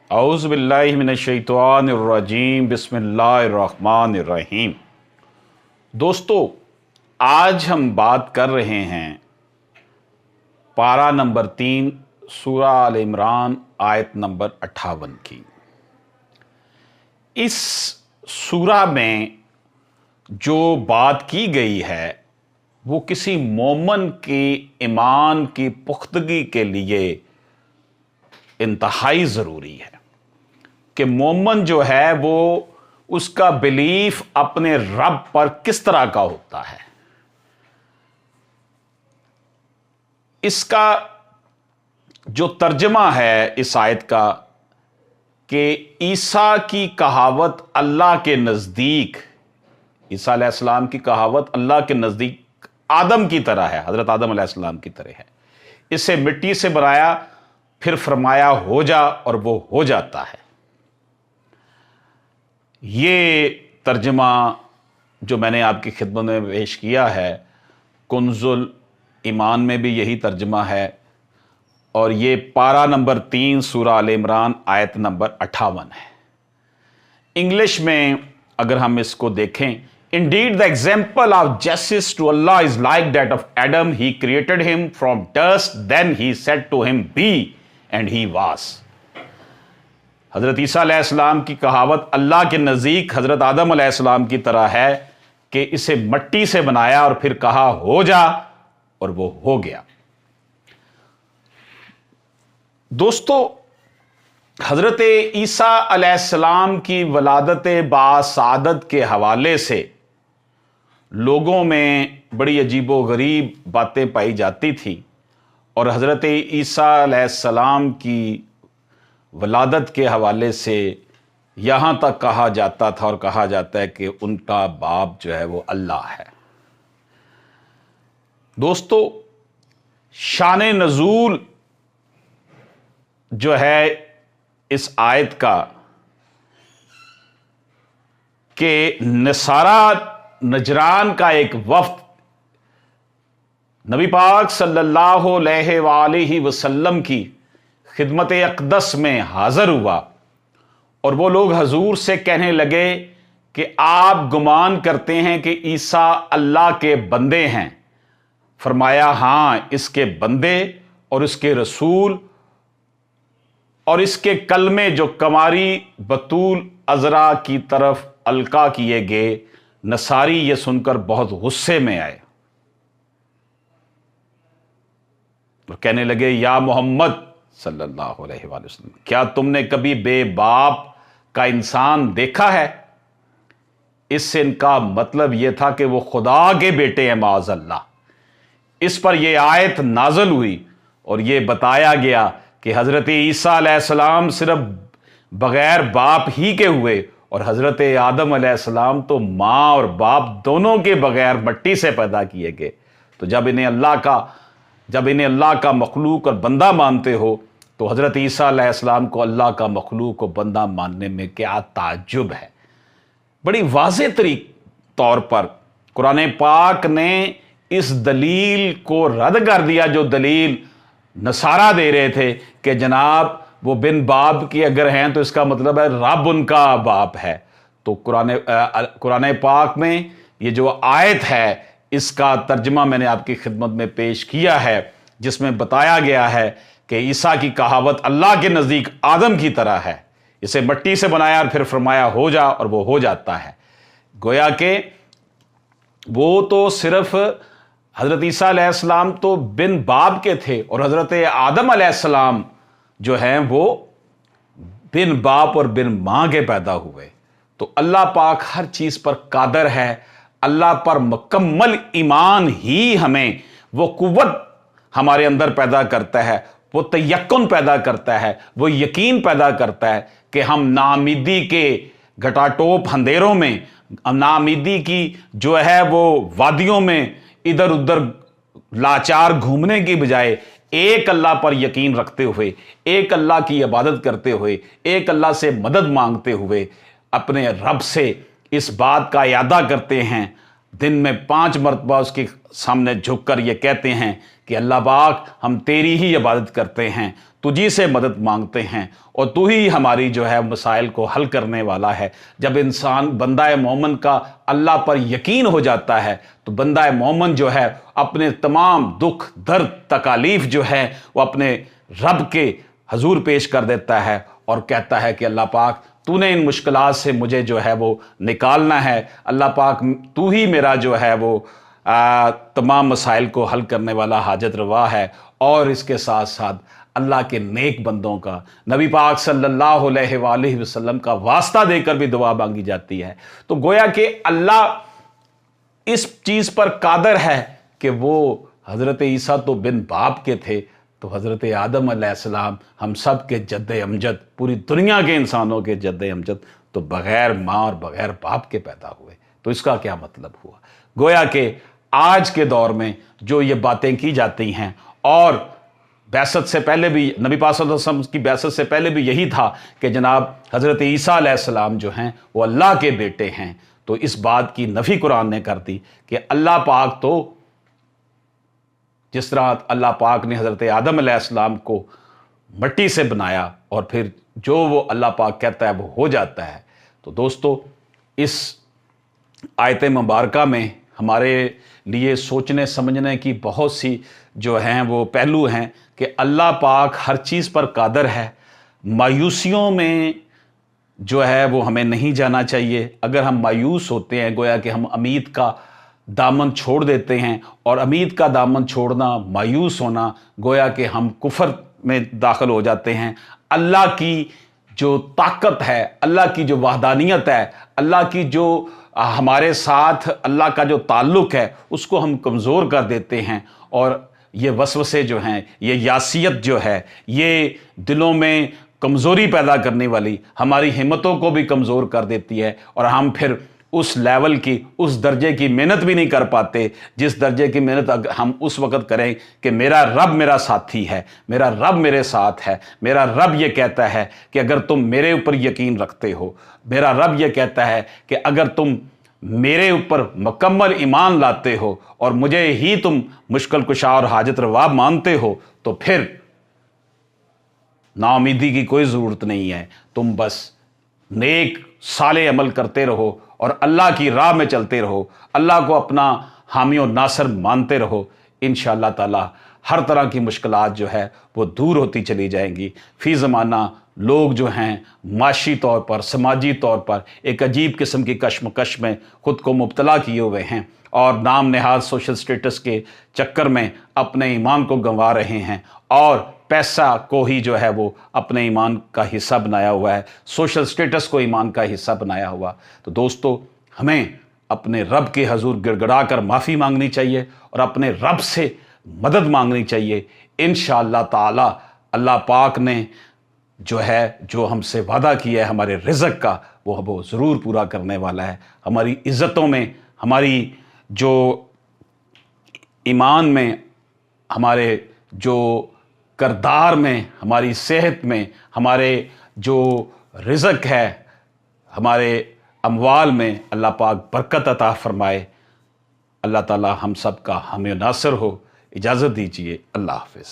औज़ु बिल्लाहि मिनश्शैतानिर्रजीम बिस्मिल्लाहिर्रहमानिर्रहीम। दोस्तों, आज हम बात कर रहे हैं पारा नंबर 3 सूरा आल इमरान आयत नंबर 58 की। इस सूरा में जो बात की गई है वो किसी मोमन के ईमान की पुख्तगी के लिए इंतहाई ज़रूरी है कि मोमन जो है वो उसका बिलीफ अपने रब पर किस तरह का होता है। इसका जो तर्जमा है इस आयत का कि ईसा की कहावत अल्लाह के नज़दीक, ईसा अलैहिस्सलाम की कहावत अल्लाह के नज़दीक आदम की तरह है, हज़रत आदम अलैहिस्सलाम की तरह है। इसे मिट्टी से बनाया, फिर फरमाया हो जा, और वो हो जाता है। ये तर्जमा जो मैंने आपकी खिदमत में पेश किया है, कुंजुल ईमान में भी यही तर्जमा है, और ये पारा नंबर 3 सूरा आल इमरान आयत नंबर 58 है। इंग्लिश में अगर हम इसको देखें, Indeed, the example of justice to Allah is like that of Adam. He created him from dust, then he said to him, be, and he was. हज़रत ईसा अलैहिस्सलाम की कहावत अल्लाह के नज़दीक हज़रत आदम अलैहिस्सलाम की तरह है कि इसे मट्टी से बनाया और फिर कहा हो जा, और वो हो गया। दोस्तों, हज़रत ईसा अलैहिस्सलाम की वलादत बासादत के हवाले से लोगों में बड़ी अजीबो गरीब बातें पाई जाती थी, और हज़रत ईसा अलैहिस्सलाम की वलादत के हवाले से यहाँ तक कहा जाता था और कहा जाता है कि उनका बाप जो है वो अल्लाह है। दोस्तों, शान नज़ूल जो है इस आयत का कि नसारा नजरान का एक वफ्द नबी पाक सल्लल्लाहु अलैहि वसल्लम की खिदमत अक़दस में हाज़िर हुआ, और वो लोग हजूर से कहने लगे कि आप गुमान करते हैं कि ईसा अल्लाह के बंदे हैं। फरमाया हाँ, इसके बंदे और इसके रसूल और इसके कलमे जो कमारी बतूल अज़रा की तरफ अलका किए गए। नसारी ये सुनकर बहुत गुस्से में आए और कहने लगे, या मोहम्मद सल्लल्लाहु अलैहि वसल्लम, क्या तुमने कभी बेबाप का इंसान देखा है? इससे इनका मतलब यह था कि वो खुदा के बेटे हैं, माअज़ल्लाह। इस पर यह आयत नाज़िल हुई और यह बताया गया कि हज़रत ईसा अलैहिस्सलाम सिर्फ बग़ैर बाप ही के हुए, और हज़रत आदम अलैहिस्सलाम तो माँ और बाप दोनों के बग़ैर मट्टी से पैदा किए गए। तो जब इन्हें अल्लाह का मखलूक और बंदा मानते हो, तो हज़रत ईसा अलैहिस्सलाम को अल्लाह का मखलूक और बंदा मानने में क्या ताज्जुब है। बड़ी वाज़ेह तौर पर कुरान पाक ने इस दलील को रद्द कर दिया जो दलील नसारा दे रहे थे कि जनाब वो बिन बाप की अगर हैं तो इसका मतलब है रब उनका बाप है। तो कुरान पाक में ये जो आयत है इसका तर्जमा मैंने आपकी खिदमत में पेश किया है, जिसमें बताया गया है कि ईसा की कहावत अल्लाह के नज़दीक आदम की तरह है। इसे मट्टी से बनाया और फिर फरमाया हो जा, और वो हो जाता है। गोया कि वो तो सिर्फ हज़रत ईसा अलैहिस्सलाम तो बिन बाप के थे, और हज़रत आदम अलैहिस्सलाम जो हैं वो बिन बाप और बिन माँ के पैदा हुए। तो अल्लाह पाक हर चीज़ पर कादर है। अल्लाह पर मुकम्मल ईमान ही हमें वो कुव्वत हमारे अंदर पैदा करता है, वो तयक्कुन पैदा करता है, वो यकीन पैदा करता है कि हम नाउमीदी के घटाटोप अंधेरों में, नाउमीदी की जो है वो वादियों में इधर उधर लाचार घूमने की बजाय एक अल्लाह पर यकीन रखते हुए, एक अल्लाह की इबादत करते हुए, एक अल्लाह से मदद मांगते हुए अपने रब से इस बात का इरादा करते हैं, दिन में 5 मरतबा उसके सामने झुक कर ये कहते हैं कि अल्लाह पाक, हम तेरी ही इबादत करते हैं, तुझी से मदद मांगते हैं और तू ही हमारी जो है मसाइल को हल करने वाला है। जब इंसान बंदा मोमिन का अल्लाह पर यकीन हो जाता है तो बंदा मोमिन जो है अपने तमाम दुख दर्द तकालीफ जो है वो अपने रब के हजूर पेश कर देता है और कहता है कि अल्लाह पाक, तूने इन मुश्किलात से मुझे जो है वो निकालना है। अल्लाह पाक, तू ही मेरा जो है वो तमाम मसाइल को हल करने वाला हाजत रवा है। और इसके साथ साथ अल्लाह के नेक बंदों का, नबी पाक सल्लल्लाहु अलैहि वसल्लम का वास्ता देकर भी दुआ मांगी जाती है। तो गोया कि अल्लाह इस चीज़ पर कादर है कि वो हज़रत ईसा तो बिन बाप के थे, तो हज़रत आदम अलैहिस्सलाम हम सब के जद्द अमजद, पूरी दुनिया के इंसानों के जद्द अमजद तो बग़ैर माँ और बग़ैर बाप के पैदा हुए। तो इसका क्या मतलब हुआ? गोया कि आज के दौर में जो ये बातें की जाती हैं, और बैसत से पहले भी, नबी पाक सल्लल्लाहु अलैहि वसल्लम की बैसत से पहले भी यही था कि जनाब हज़रत ईसा अलैहिस्सलाम जो हैं वो अल्लाह के बेटे हैं। तो इस बात की नफ़ी कुरान ने कर दी कि अल्लाह पाक तो, जिस तरह अल्लाह पाक ने हज़रत आदम अलैहिस्सलाम को मट्टी से बनाया और फिर जो वो अल्लाह पाक कहता है वो हो जाता है। तो दोस्तों, इस आयत मुबारका में हमारे लिए सोचने समझने की बहुत सी जो हैं वो पहलू हैं कि अल्लाह पाक हर चीज़ पर कादर है। मायूसियों में जो है वो हमें नहीं जाना चाहिए। अगर हम मायूस होते हैं, गोया कि हम उम्मीद का दामन छोड़ देते हैं, और उम्मीद का दामन छोड़ना, मायूस होना, गोया कि हम कुफर में दाखिल हो जाते हैं। अल्लाह की जो ताकत है, अल्लाह की जो वहदानियत है, अल्लाह की जो हमारे साथ अल्लाह का जो ताल्लुक़ है, उसको हम कमज़ोर कर देते हैं। और ये वसवसे जो हैं, ये यासियत जो है, ये दिलों में कमज़ोरी पैदा करने वाली हमारी हिम्मतों को भी कमज़ोर कर देती है, और हम फिर उस लेवल की, उस दर्जे की मेहनत भी नहीं कर पाते जिस दर्जे की मेहनत हम उस वक़्त करें कि मेरा रब मेरा साथी है, मेरा रब मेरे साथ है, मेरा रब ये कहता है कि अगर तुम मेरे ऊपर यकीन रखते हो, मेरा रब ये कहता है कि अगर तुम मेरे ऊपर मुकम्मल ईमान लाते हो और मुझे ही तुम मुश्किल कुशा और हाजत रवा मानते हो, तो फिर नाउमीदी की कोई ज़रूरत नहीं है। तुम बस नेक साले अमल करते रहो और अल्लाह की राह में चलते रहो, अल्लाह को अपना हामी और नासर मानते रहो। इंशाअल्लाह ताला हर तरह की मुश्किलात जो है वो दूर होती चली जाएंगी। फ़ी ज़माना लोग जो हैं माशी तौर पर, समाजी तौर पर एक अजीब किस्म की कश्मकश में ख़ुद को मुब्तला किए हुए हैं, और नाम नहाद सोशल स्टेटस के चक्कर में अपने ईमान को गंवा रहे हैं, और पैसा को ही जो है वो अपने ईमान का हिस्सा बनाया हुआ है, सोशल स्टेटस को ईमान का हिस्सा बनाया हुआ। तो दोस्तों, हमें अपने रब के हजूर गिड़गिड़ा कर माफ़ी मांगनी चाहिए और अपने रब से मदद मांगनी चाहिए। इंशाअल्लाह ताला अल्लाह पाक ने जो है, जो हमसे वादा किया है हमारे रिज़्क़ का, वो ज़रूर पूरा करने वाला है। हमारी इज़्ज़तों में, हमारी जो ईमान में, हमारे जो करदार में, हमारी सेहत में, हमारे जो रिज़्क़ है, हमारे अमवाल में अल्लाह पाक बरकत अता फ़रमाए। अल्लाह ताला हम सब का हामी नासिर हो। इजाज़त दीजिए। अल्लाह हाफ़िज़।